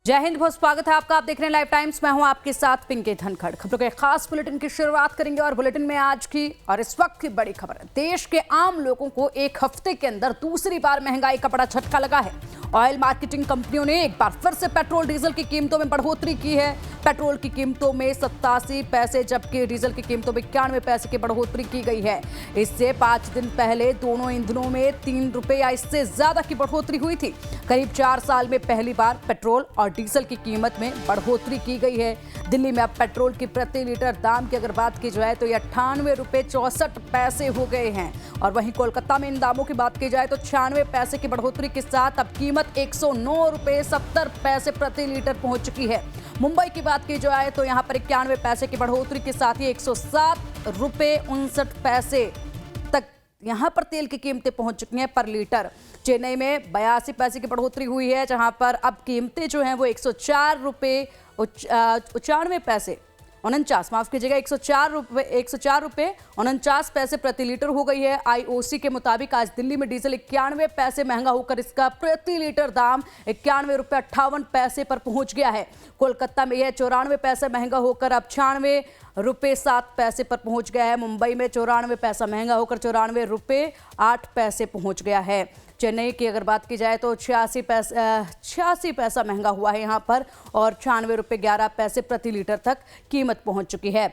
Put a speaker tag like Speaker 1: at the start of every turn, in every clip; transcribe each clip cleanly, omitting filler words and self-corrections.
Speaker 1: जय हिंद, बहुत स्वागत है आपका। आप देख रहे हैं लाइव टाइम्स। मैं हूं आपके साथ पिंकी धनखड़। खबरों के खास बुलेटिन की शुरुआत करेंगे और बुलेटिन में आज की और इस वक्त की बड़ी खबर है। देश के आम लोगों को एक हफ्ते के अंदर दूसरी बार महंगाई का बड़ा झटका लगा है। ऑयल मार्केटिंग कंपनियों ने एक बार फिर से पेट्रोल डीजल की कीमतों में बढ़ोतरी की है। पेट्रोल की कीमतों में 87 पैसे जबकि डीजल की कीमतों में 91 पैसे की बढ़ोतरी की गई है। इससे 5 दिन पहले दोनों ईंधनों में 3 रुपए या इससे ज्यादा की बढ़ोतरी हुई थी। करीब 4 साल में पहली बार पेट्रोल और डीजल की कीमत में बढ़ोतरी की गई है। दिल्ली में अब पेट्रोल की प्रति लीटर दाम की अगर बात की जाए तो ये 98 रुपए 64 पैसे हो गए हैं और वहीं कोलकाता में इन दामों की बात की जाए तो 96 पैसे की बढ़ोतरी के साथ अब कीमत 109 रुपए 70 पैसे प्रति लीटर पहुंच चुकी है। मुंबई की बात की जाए तो यहां पर 91 पैसे की बढ़ोतरी के साथ ही 107 रुपए 59 पैसे तक यहां पर तेल की कीमतें पहुंच चुकी हैं पर लीटर। चेन्नई में 82 पैसे की बढ़ोतरी हुई है जहां पर अब कीमतें जो हैं वो 104 रुपए 94 पैसे 49 माफ कीजिएगा 104 रुपए 49 पैसे प्रति लीटर हो गई है। आईओसी के मुताबिक आज दिल्ली में डीजल 91 पैसे महंगा होकर इसका प्रति लीटर दाम 91 रुपए 58 पैसे पर पहुंच गया है। कोलकाता में यह 94 पैसे महंगा होकर अब 96 रुपए 7 पैसे पर पहुंच गया है। मुंबई में 94 पैसा महंगा होकर 94 रुपए 8 पैसे पहुंच गया है। चेन्नई की अगर बात की जाए तो 86 पैसा महंगा हुआ है यहाँ पर और 96 रुपए 11 पैसे प्रति लीटर तक कीमत पहुंच चुकी है।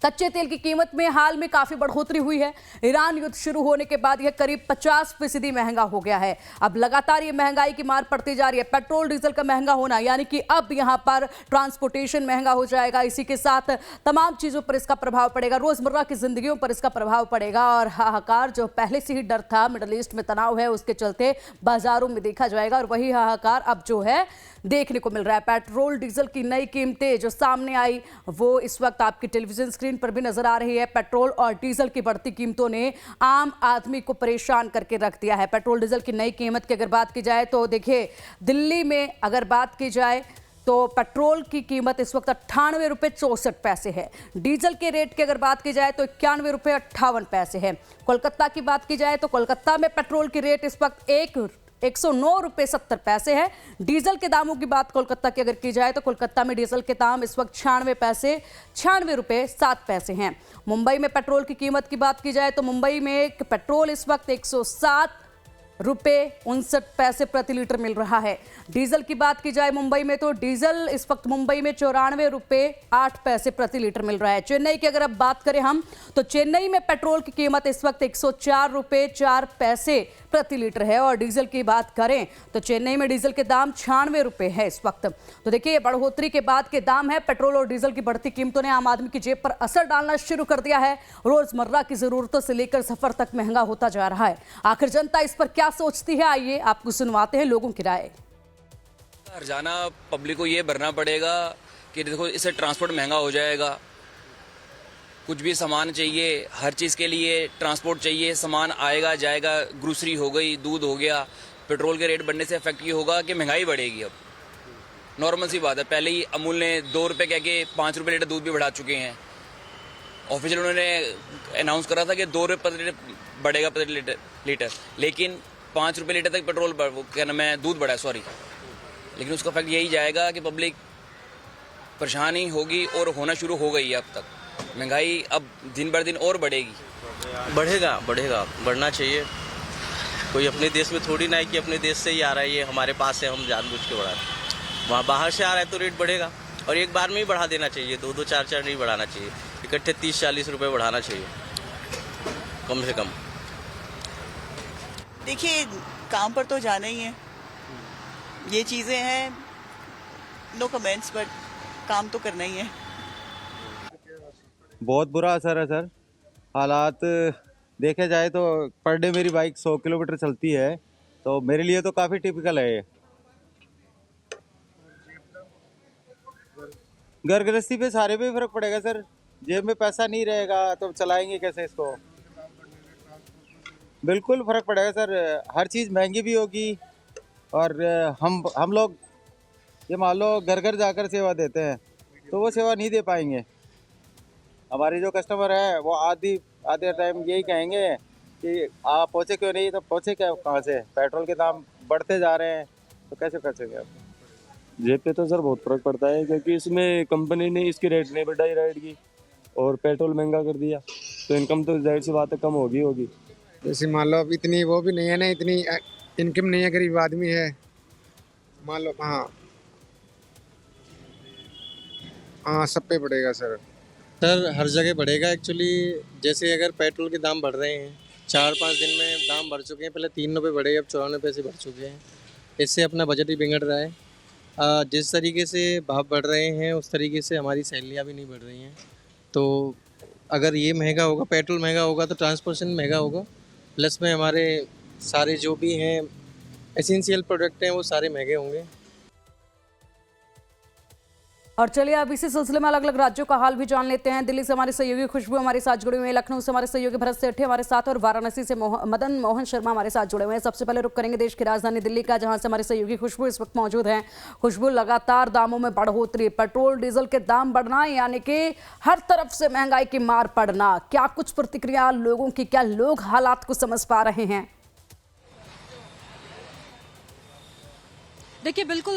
Speaker 1: कच्चे तेल की कीमत में हाल में काफी बढ़ोतरी हुई है। ईरान युद्ध शुरू होने के बाद यह करीब 50% महंगा हो गया है। अब लगातार ये महंगाई की मार पड़ती जा रही है। पेट्रोल डीजल का महंगा होना यानी कि अब यहां पर ट्रांसपोर्टेशन महंगा हो जाएगा। इसी के साथ तमाम चीजों पर इसका प्रभाव पड़ेगा, रोजमर्रा की जिंदगियों पर इसका प्रभाव पड़ेगा और हाहाकार जो पहले से ही डर था, मिडल ईस्ट में तनाव है, उसके चलते बाजारों में देखा जाएगा और वही हाहाकार अब जो है देखने को मिल रहा है। पेट्रोल डीजल की नई कीमतें जो सामने आई वो इस वक्त आपकी टेलीविजन स्क्रीन पर भी नजर आ रही है। पेट्रोल और डीजल की बढ़ती कीमतों ने आम आदमी को परेशान करके रख दिया है। पेट्रोल डीजल की नई कीमत की अगर बात की जाए तो देखिए दिल्ली में अगर बात की जाए तो पेट्रोल की कीमत इस वक्त 98 रुपए 64 पैसे है। डीजल के रेट की अगर बात की जाए तो 91 रुपए 58 पैसे है। कोलकाता की बात की जाए तो कोलकाता में पेट्रोल की रेट इस वक्त 109 रुपए 70 पैसे है। डीजल के दामों की बात कोलकाता की अगर की जाए तो कोलकाता में डीजल के दाम इस वक्त 96 रुपए 7 पैसे हैं। मुंबई में पेट्रोल की कीमत की बात की जाए तो मुंबई में पेट्रोल इस वक्त 107 रुपए 59 पैसे प्रति लीटर मिल रहा है। डीजल की बात की जाए मुंबई में तो डीजल इस वक्त मुंबई में 94 रुपए 8 पैसे प्रति लीटर मिल रहा है। चेन्नई की अगर अब बात करें हम तो चेन्नई में पेट्रोल की कीमत इस वक्त 104 रुपए 4 पैसे प्रति लीटर है और डीजल की बात करें तो चेन्नई में डीजल के दाम 96 रुपए है इस वक्त। तो देखिए ये बढ़ोतरी के बाद के दाम है। पेट्रोल और डीजल की बढ़ती कीमतों ने आम आदमी की जेब पर असर डालना शुरू कर दिया है। रोजमर्रा की जरूरतों से लेकर सफर तक महंगा होता जा रहा है। आखिर जनता इस पर क्या सोचती है, आइए आपको सुनवाते हैं लोगों की राय।
Speaker 2: हर्जाना पब्लिक को ये भरना पड़ेगा कि देखो इससे ट्रांसपोर्ट महंगा हो जाएगा। कुछ भी सामान चाहिए, हर चीज़ के लिए ट्रांसपोर्ट चाहिए, सामान आएगा जाएगा, ग्रोसरी हो गई, दूध हो गया। पेट्रोल के रेट बढ़ने से इफेक्ट ये होगा कि महंगाई बढ़ेगी। अब नॉर्मल सी बात है, पहले ही अमूल ने 2 रुपये कह के 5 रुपये लीटर दूध भी बढ़ा चुके हैं। ऑफिशियल उन्होंने अनाउंस करा था कि 2 रुपये प्रति बढ़ेगा प्रति लीटर, लेकिन 5 रुपये लीटर तक पेट्रोल क्या नाम है दूध बढ़ा है, सॉरी। लेकिन उसका इफेक्ट यही जाएगा कि पब्लिक परेशानी होगी और होना शुरू हो गई है। अब तक महंगाई अब दिन बर दिन और बढ़ेगी।
Speaker 3: बढ़ेगा बढ़ना चाहिए। कोई अपने देश में थोड़ी ना है कि अपने देश से ही आ रहा है, ये हमारे पास है, हम जानबूझ के बढ़ा रहे हैं। वहाँ बाहर से आ रहा है तो रेट बढ़ेगा और एक बार में ही बढ़ा देना चाहिए, 2-2 4-4 नहीं बढ़ाना चाहिए। इकट्ठे 30-40 रुपये बढ़ाना चाहिए कम से कम।
Speaker 4: देखिए काम पर तो जाना ही है, ये चीज़ें हैं, नो कमेंट्स, बट काम तो करना ही है।
Speaker 5: बहुत बुरा असर है सर। हालात देखे जाए तो पर डे मेरी बाइक 100 किलोमीटर चलती है तो मेरे लिए तो काफ़ी टिपिकल है ये। घर गृहस्थी पे सारे पे फर्क पड़ेगा सर। जेब में पैसा नहीं रहेगा तो चलाएंगे कैसे इसको। बिल्कुल फर्क पड़ेगा सर। हर चीज़ महंगी भी होगी और हम लोग ये मान लो घर घर जाकर सेवा देते हैं तो वो सेवा नहीं दे पाएंगे। हमारे जो कस्टमर है वो आधे टाइम यही कहेंगे कि आप पहुँचे क्यों नहीं, तो पहुँचे क्या कहाँ से। पेट्रोल के दाम बढ़ते जा रहे हैं तो कैसे कर सकेंगे आप।
Speaker 6: जेब पे तो सर बहुत फर्क पड़ता है, क्योंकि इसमें कंपनी ने इसकी रेट नहीं बढ़ाई राइड की और पेट्रोल महंगा कर दिया, तो इनकम तो जाहिर सी बात है कम होगी।
Speaker 7: जैसे मान लो अब इतनी वो भी नहीं है ना, इतनी इनकम नहीं है, गरीब आदमी है मान लो। हाँ सब पे बढ़ेगा सर।
Speaker 8: सर हर जगह बढ़ेगा एक्चुअली। जैसे अगर पेट्रोल के दाम बढ़ रहे हैं, 4-5 दिन में दाम बढ़ चुके हैं, पहले 3 रुपये बढ़े, अब 94 पैसे बढ़ चुके हैं। इससे अपना बजट ही बिगड़ रहा है। जिस तरीके से भाव बढ़ रहे हैं उस तरीके से हमारी सैलरियाँ भी नहीं बढ़ रही हैं। तो अगर ये महंगा होगा, पेट्रोल महंगा होगा तो ट्रांसपोर्टेशन महंगा होगा, प्लस में हमारे सारे जो भी हैं एसेंशियल प्रोडक्ट हैं वो सारे महंगे होंगे।
Speaker 1: और चलिए अब इसी सिलसिले में अलग अलग राज्यों का हाल भी जान लेते हैं। दिल्ली से हमारी सहयोगी खुशबू हमारे साथ जुड़े हुए हैं, लखनऊ से हमारे सहयोगी भरत सेठी हमारे साथ, और वाराणसी से मदन मोहन शर्मा हमारे साथ जुड़े हुए हैं। सबसे पहले रुक करेंगे देश की राजधानी दिल्ली का, जहां से हमारे सहयोगी खुशबू इस वक्त मौजूद हैं। खुशबू, लगातार दामों में बढ़ोतरी, पेट्रोल डीजल के दाम बढ़ना, यानी कि हर तरफ से महंगाई की मार पड़ना, क्या कुछ प्रतिक्रिया लोगों की, क्या लोग हालात को समझ पा रहे हैं?
Speaker 9: देखिए बिल्कुल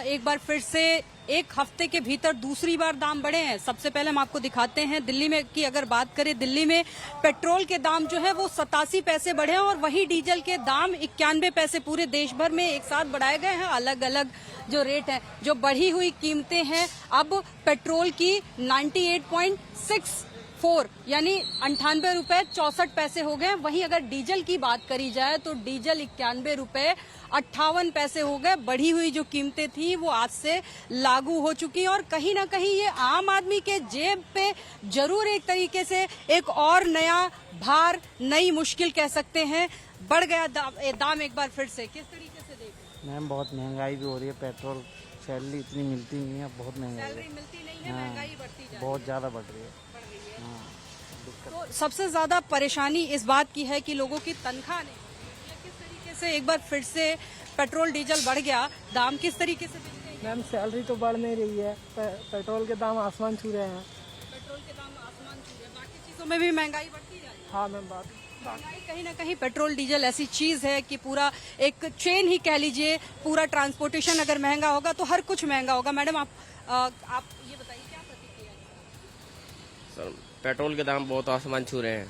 Speaker 9: एक बार फिर से एक हफ्ते के भीतर दूसरी बार दाम बढ़े हैं। सबसे पहले हम आपको दिखाते हैं दिल्ली में की अगर बात करें, दिल्ली में पेट्रोल के दाम जो है वो 87 पैसे बढ़े हैं और वहीं डीजल के दाम 91 पैसे पूरे देश भर में एक साथ बढ़ाए गए हैं। अलग अलग जो रेट है, जो बढ़ी हुई कीमतें हैं, अब पेट्रोल की 98.64 यानी 98 रुपए 64 पैसे हो गए। वहीं अगर डीजल की बात करी जाए तो डीजल 91 रुपए 58 पैसे हो गए। बढ़ी हुई जो कीमतें थी वो आज से लागू हो चुकी हैं और कहीं ना कहीं ये आम आदमी के जेब पे जरूर एक तरीके से एक और नया भार, नई मुश्किल कह सकते हैं, बढ़ गया दाम एक बार फिर से। किस तरीके से देख रहे हैं?
Speaker 10: मैम बहुत महंगाई भी हो रही है, पेट्रोल सैलरी इतनी मिलती नहीं है, बहुत महंगाई
Speaker 9: सैलरी मिलती नहीं है, महंगाई बढ़ती जा रही है,
Speaker 10: बहुत ज़्यादा बढ़ रही है।
Speaker 9: तो सबसे ज्यादा परेशानी इस बात की है कि लोगों की तनख्वाह नहीं है। किस तरीके से एक बार फिर से पेट्रोल डीजल बढ़ गया, दाम किस तरीके से दिख रहे हैं?
Speaker 10: मैम सैलरी तो बढ़ नहीं रही है, पेट्रोल के दाम आसमान छू रहे हैं।
Speaker 9: पेट्रोल के दाम आसमान छू रहे हैं, बाकी चीजों में भी महंगाई बढ़ती जा रही है।
Speaker 10: हाँ मैम,
Speaker 9: महंगाई कहीं ना कहीं पेट्रोल डीजल ऐसी चीज है कि पूरा एक चेन ही कह लीजिए, पूरा ट्रांसपोर्टेशन अगर महंगा होगा तो हर कुछ महंगा होगा। मैडम आप ये बताइए क्या प्रतिक्रिया है?
Speaker 3: सर पेट्रोल के दाम बहुत आसमान छू रहे हैं,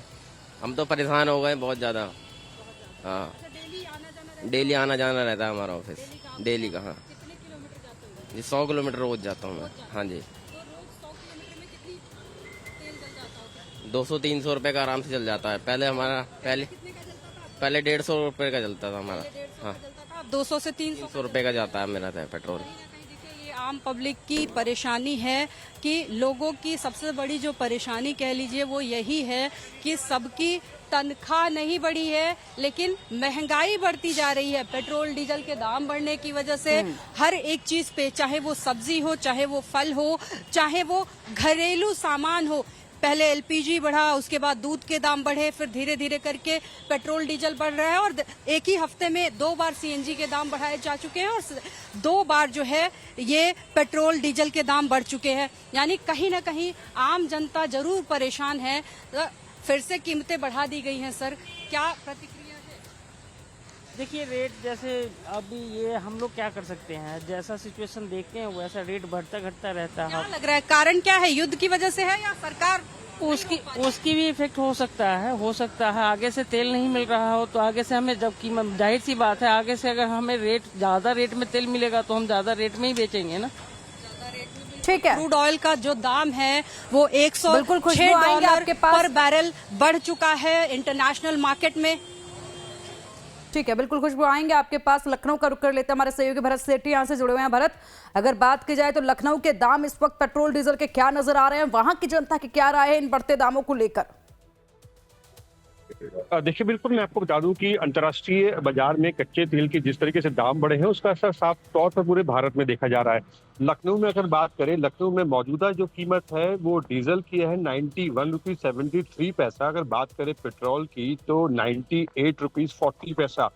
Speaker 3: हम तो परेशान हो गए बहुत ज़्यादा। हाँ, डेली आना जाना रहता है हमारा ऑफिस। डेली कहाँ?
Speaker 9: कितने किलोमीटर जाते हो?
Speaker 3: जी 100 किलोमीटर रोज जाता हूँ मैं। हाँ जी।
Speaker 9: तो रोज 100 किलोमीटर में कितनी तेल जल जाता होगा?
Speaker 3: 200-300 रुपये का आराम से चल जाता है। पहले हमारा
Speaker 9: कितने का जलता था?
Speaker 3: पहले 150 रुपये का चलता था हमारा।
Speaker 9: 150
Speaker 3: हाँ,
Speaker 9: का जलता था, अब 200 से 300
Speaker 3: 300 रुपये का जाता है मेरा पेट्रोल।
Speaker 9: देखिए ये आम पब्लिक की परेशानी है कि लोगों की सबसे बड़ी जो परेशानी कह लीजिए वो यही है कि सबकी तनख्वाह नहीं बढ़ी है, लेकिन महंगाई बढ़ती जा रही है। पेट्रोल डीजल के दाम बढ़ने की वजह से हर एक चीज पे, चाहे वो सब्जी हो, चाहे वो फल हो, चाहे वो घरेलू सामान हो, पहले एलपीजी बढ़ा, उसके बाद दूध के दाम बढ़े, फिर धीरे धीरे करके पेट्रोल डीजल बढ़ रहा है और एक ही हफ्ते में 2 बार सीएनजी के दाम बढ़ाए जा चुके हैं और 2 बार जो है ये पेट्रोल डीजल के दाम बढ़ चुके हैं। यानी कहीं ना कहीं आम जनता जरूर परेशान है। फिर से कीमतें बढ़ा दी गई हैं। सर क्या प्रतिक्रिया है?
Speaker 10: देखिए रेट जैसे अभी ये हम लोग क्या कर सकते हैं, जैसा सिचुएशन देखते हैं वैसा रेट बढ़ता घटता रहता
Speaker 9: क्या
Speaker 10: है।
Speaker 9: लग रहा है कारण क्या है? युद्ध की वजह से है या सरकार?
Speaker 10: उसकी भी इफेक्ट हो सकता है। आगे से तेल नहीं मिल रहा हो तो आगे से हमें जब कीमत, जाहिर सी बात है, आगे से अगर हमें ज्यादा रेट में तेल मिलेगा तो हम ज्यादा रेट में ही बेचेंगे ना।
Speaker 1: ठीक है,
Speaker 9: क्रूड ऑयल का जो दाम है वो $106 पर बैरल बढ़ चुका है इंटरनेशनल मार्केट में।
Speaker 1: ठीक है, बिल्कुल खुशबू, आएंगे आपके पास। लखनऊ का रुख कर लेते हैं, हमारे सहयोगी भरत सेठी यहाँ से जुड़े हुए हैं। भरत, अगर बात की जाए तो लखनऊ के दाम इस वक्त पेट्रोल डीजल के क्या नजर आ रहे हैं, वहां की जनता की क्या राय है इन बढ़ते दामों को लेकर?
Speaker 11: देखिए बिल्कुल, मैं आपको बता दूं कि अंतर्राष्ट्रीय बाजार में कच्चे तेल के जिस तरीके से दाम बढ़े हैं उसका असर साफ तौर पर पूरे भारत में देखा जा रहा है। लखनऊ में अगर बात करें, लखनऊ में मौजूदा जो कीमत है वो डीजल की है 91 रुपीज 73 पैसा। अगर बात करें पेट्रोल की तो 98 रुपीज 40 पैसा।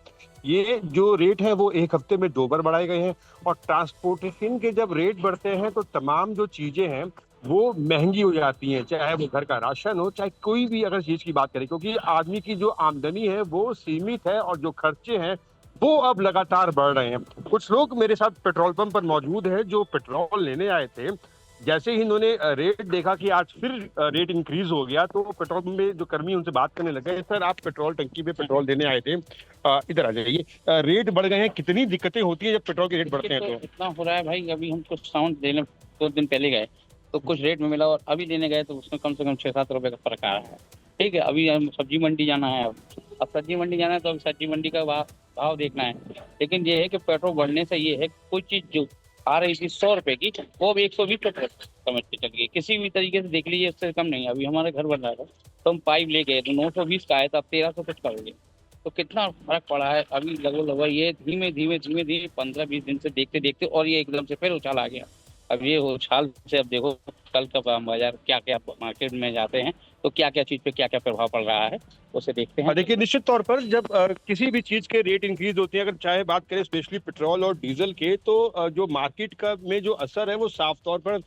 Speaker 11: ये जो रेट है वो एक हफ्ते में 2 बार बढ़ाए गए हैं। और ट्रांसपोर्टेशन के जब रेट बढ़ते हैं तो तमाम जो चीजें हैं वो महंगी हो जाती हैं, चाहे वो घर का राशन हो, चाहे कोई भी अगर चीज की बात करें, क्योंकि आदमी की जो आमदनी है वो सीमित है और जो खर्चे हैं वो अब लगातार बढ़ रहे हैं। कुछ लोग मेरे साथ पेट्रोल पंप पर मौजूद हैं जो पेट्रोल लेने आए थे। जैसे ही इन्होंने रेट देखा कि आज फिर रेट इंक्रीज हो गया, तो पेट्रोल पंप में जो कर्मी उनसे बात करने लगे, सर आप पेट्रोल टंकी पे पेट्रोल देने आए थे, इधर आ जाइए, रेट बढ़ गए हैं, कितनी दिक्कतें होती है जब पेट्रोल के रेट बढ़ते हैं? तो
Speaker 12: इतना हो रहा है भाई, अभी हम कुछ साउंड देने 2 दिन पहले गए तो कुछ रेट में मिला, और अभी लेने गए तो उसमें कम से कम 6-7 रुपए का फर्क आ रहा है। ठीक है, अभी हम सब्जी मंडी जाना है, अब सब्जी मंडी जाना है तो अभी सब्जी मंडी का भाव देखना है। लेकिन ये है कि पेट्रोल बढ़ने से ये है, कोई चीज जो आ रही थी 100 रुपए की, वो अब 120 रुपए समझ के चलिए, किसी भी तरीके से देख लीजिए, इससे कम नहीं। अभी हमारे घर बन रहा था तो हम पाइप ले गए तो 920 का आया था, अब 1300 कुछ का हो गया। तो कितना फर्क पड़ा है अभी, लगभग ये धीमे धीमे 15-20 दिन से देखते देखते, और ये एकदम से फिर उछाल आ गया। अब ये उछाल से अब देखो कल का बाजार क्या क्या मार्केट में जाते हैं तो क्या क्या चीज पे क्या क्या प्रभाव पड़ रहा है, उसे देखते हैं।
Speaker 11: देखिए, निश्चित तौर पर जब किसी भी चीज के रेट इंक्रीज होते हैं, अगर चाहे बात करें स्पेशली पेट्रोल और डीजल के, तो जो मार्केट का में जो असर है वो साफ तौर पर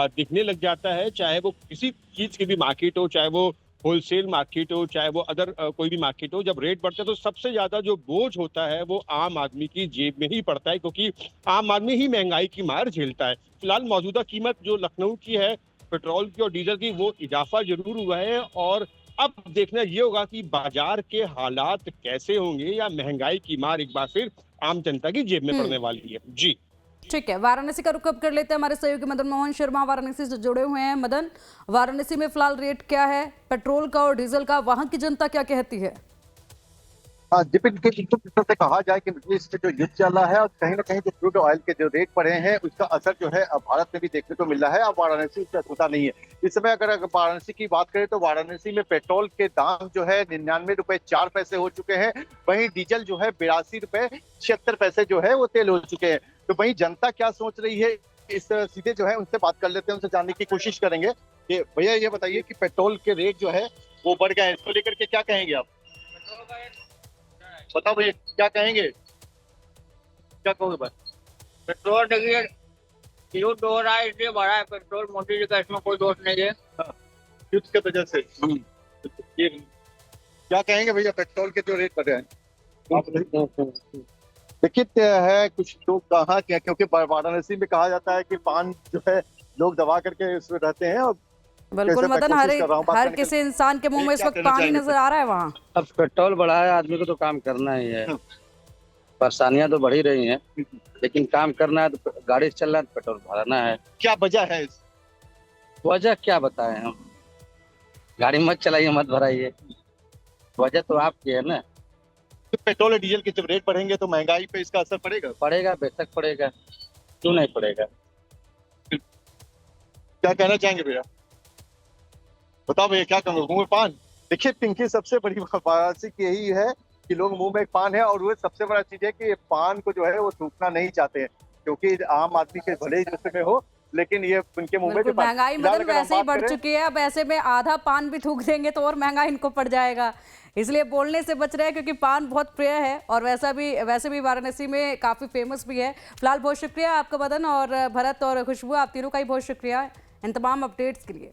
Speaker 11: दिखने लग जाता है। चाहे वो किसी चीज की भी मार्केट हो, चाहे वो होलसेल मार्केट हो, चाहे वो अदर कोई भी मार्केट हो, जब रेट बढ़ता है तो सबसे ज्यादा जो बोझ होता है वो आम आदमी की जेब में ही पड़ता है, क्योंकि आम आदमी ही महंगाई की मार झेलता है। फिलहाल मौजूदा कीमत जो लखनऊ की है पेट्रोल की और डीजल की, वो इजाफा जरूर हुआ है, और अब देखना ये होगा कि बाजार के हालात कैसे होंगे, या महंगाई की मार एक बार फिर आम जनता की जेब में पड़ने वाली है। जी
Speaker 1: ठीक है, वाराणसी का रुख अब कर लेते हैं। हमारे सहयोगी मदन मोहन शर्मा वाराणसी से जुड़े हुए हैं। मदन, वाराणसी में फिलहाल रेट क्या है पेट्रोल का और डीजल का, वहां की जनता क्या कहती है?
Speaker 13: जिस तरह से कहा जाए कि मिडिल ईस्ट में जो युद्ध चल रहा है, और कहीं ना कहीं जो क्रूड ऑयल के जो रेट बढ़े हैं उसका असर जो है अब भारत में भी देखने को मिल रहा है। अब वाराणसी उससे अछूता नहीं है। इस समय अगर वाराणसी की बात करें तो वाराणसी में पेट्रोल के दाम जो है 99 रुपए 4 पैसे हो चुके हैं। वहीं डीजल जो है 82 रुपए 76 पैसे जो है वो तेल हो चुके हैं। तो वहीं जनता क्या सोच रही है, इस सीधे जो है उनसे बात कर लेते हैं, उनसे जानने की कोशिश करेंगे कि भैया ये बताइए कि पेट्रोल के रेट जो है वो बढ़ गए हैं, इसको लेकर के क्या कहेंगे आप? बताओ भैया क्या कहेंगे, क्या कहोगे भाई?
Speaker 12: पेट्रोल देखिए युद्ध हो रहा है इसलिए बढ़ा है पेट्रोल, मोदी जी का इसमें कोई दोष नहीं है।
Speaker 13: युद्ध की वजह से ये क्या कहेंगे भैया, पेट्रोल के जो रेट बढ़े हैं? देखिए है कुछ लोग कहाँ क्या, क्योंकि वाराणसी में कहा जाता है कि पान जो है लोग दबा करके उसमें रहते हैं, और
Speaker 1: बिल्कुल मदन, हर किसी इंसान के मुंह में इस वक्त पानी नजर आ रहा है वहाँ।
Speaker 12: अब पेट्रोल बढ़ा है, आदमी को तो काम करना ही है। परेशानियां तो बढ़ ही रही हैं, लेकिन काम करना है तो गाड़ी चल रहा है तो पेट्रोल भराना है।
Speaker 13: क्या वजह है?
Speaker 12: वजह क्या बताएं हम, गाड़ी मत चलाइए मत भराइए, वजह तो आपकी है ना।
Speaker 13: तो पेट्रोल और डीजल के जब रेट बढ़ेंगे तो महंगाई पे इसका असर पड़ेगा?
Speaker 12: पड़ेगा, बेशक पड़ेगा, क्यों नहीं पड़ेगा।
Speaker 13: क्या कहना चाहेंगे भैया, बताओ भैया क्या कहोगे? मुंह में पान? देखिए पिंकी, सबसे बड़ी वाराणसी की यही है कि लोग मुंह में पान है, और वो सबसे बड़ा चीज है कि पान को जो है वो थूकना नहीं चाहते हैं, क्योंकि आम आदमी के भले ही जिसमें हो, लेकिन ये उनके मुंह में जो
Speaker 1: महंगाई मदन वैसे ही बढ़ चुकी है, अब ऐसे में आधा पान भी थूक देंगे तो और महंगा इनको पड़ जाएगा, इसलिए बोलने से बच रहे हैं, क्योंकि पान बहुत प्रिय है और वैसे भी वाराणसी में काफी फेमस भी है। फिलहाल बहुत शुक्रिया आपका मदन, और भरत और खुशबू, आप तीनों का ही बहुत शुक्रिया इन तमाम अपडेट्स के लिए।